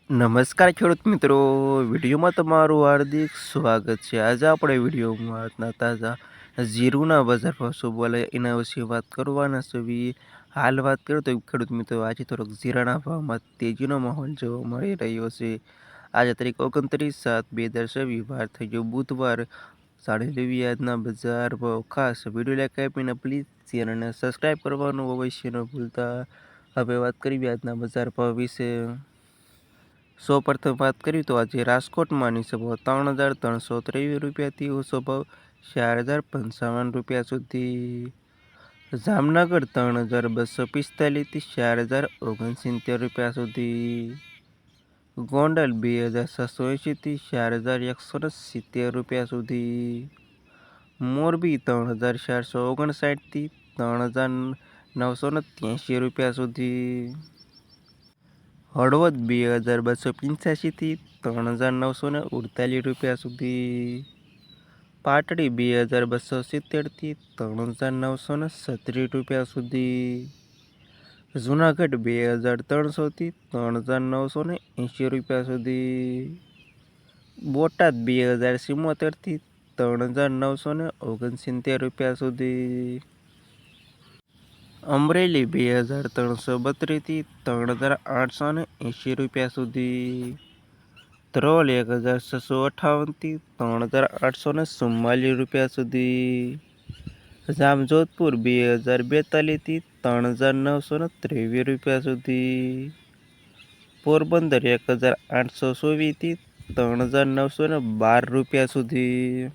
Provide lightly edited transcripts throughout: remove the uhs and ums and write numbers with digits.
નમસ્કાર ખેડૂત મિત્રો, વિડીયોમાં તમારું હાર્દિક સ્વાગત છે। આજે આપણે વિડીયોમાં આજના તાજા જીરુના બજાર ભાવ શું બોલે એના વિશે વાત કરવાના છે। હાલ વાત કરું તો ખેડૂત મિત્રો આજે થોડોક જીરાના ભાવમાં તેજીનો માહોલ જોવા મળી રહ્યો છે। આજે તારીખ 29/7/2024 વાર થઈ ગયો બુધવાર। જાણી લેવી આજના બજાર ભાવ। ખાસ વિડીયો લાઈક આપીને પ્લીઝ ચેનલને સબસ્ક્રાઈબ કરવાનું અવશ્ય ન ભૂલતા। હવે વાત કરીએ આજના બજાર ભાવ વિશે। સૌપ્રથમ વાત કરીએ તો આજે રાજકોટમાં નીચો ભાવ 3,323 રૂપિયાથી ઊંચો ભાવ 4,055 સુધી। જામનગર 3,245થી 4,069 રૂપિયા સુધી। ગોંડલ 2,780થી 4,170 રૂપિયા સુધી। મોરબી 3,459થી 3,983 રૂપિયા સુધી। હળવદ 2,285થી 3,948 રૂપિયા સુધી। પાટડી 2,270થી 3,936 રૂપિયા સુધી। જુનાગઢ 2,300થી 3,980 રૂપિયા સુધી। બોટાદ 2,074થી 3,969 રૂપિયા સુધી। અમરેલી 2,332થી 3,880 રૂપિયા સુધી। ધ્રોલ 1,658થી 3,844 રૂપિયા સુધી। જામજોધપુર 2,042થી 3,923 રૂપિયા સુધી। પોરબંદર 1,824થી 3,912 રૂપિયા સુધી।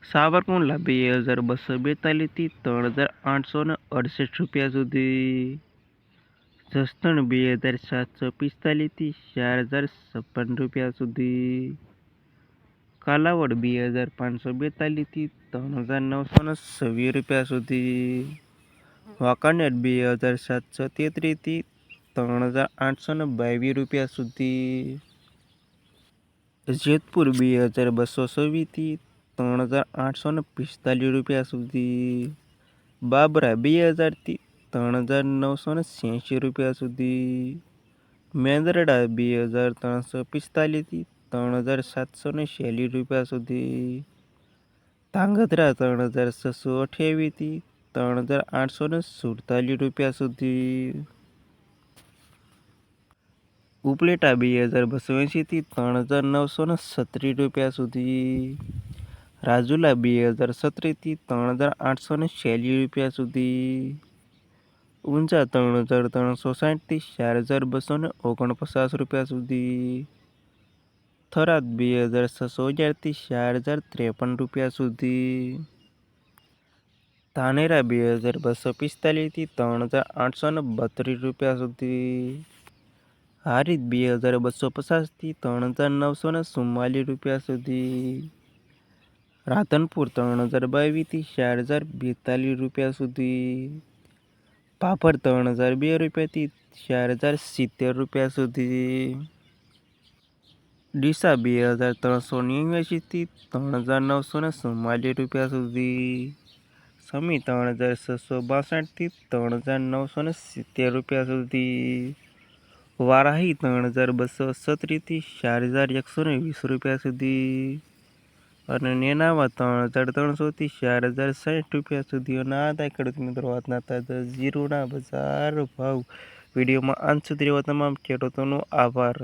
સાવરકુંડલા 2,242થી 3,868 રૂપિયા સુધી। જસદણ 2,745થી 4,056 રૂપિયા સુધી। કાલાવડ 2,542થી 3,926 રૂપિયા સુધી। વાંકાનેર 2,733થી 3,822 રૂપિયા સુધી। જેતપુર 2,226થી 3,845 રૂપિયા સુધી। બાબરા 2,000થી 3,986 રૂપિયા સુધી। મેંદરડા 2,345થી 3,746 રૂપિયા સુધી। ધાંગધ્રા 3,628થી 3,847 રૂપિયા સુધી। ઉપલેટા 2,280થી 3,936 રૂપિયા સુધી। રાજુલા 2,017થી 3,846 રૂપિયા સુધી। ઊંઝા 3,360થી 4,249 રૂપિયા સુધી। થરાદ 2,611થી 4,053 રૂપિયા સુધી। ધાનેરા 2,245થી 3,832 રૂપિયા સુધી। હારીજ 2,250થી 3,944 રૂપિયા સુધી। રાધનપુર 3,022થી 4,042 રૂપિયા સુધી। પાપર 3,002 રૂપિયાથી 4,070 રૂપિયા સુધી। ડીસા 2,379થી 3,944 રૂપિયા સુધી। સમી 3,662થી 3,970 રૂપિયા સુધી। વારાહી 3,238થી 4,120 રૂપિયા સુધી। અને નેનાવા 3,300થી 4,060 રૂપિયા સુધી। અને આ હતા ખેડૂત મિત્રો આજના તાજા જીરુના બજાર ભાવ। વિડીયોમાં અંત સુધી રહેવા તમામ ખેડૂતોનો આભાર।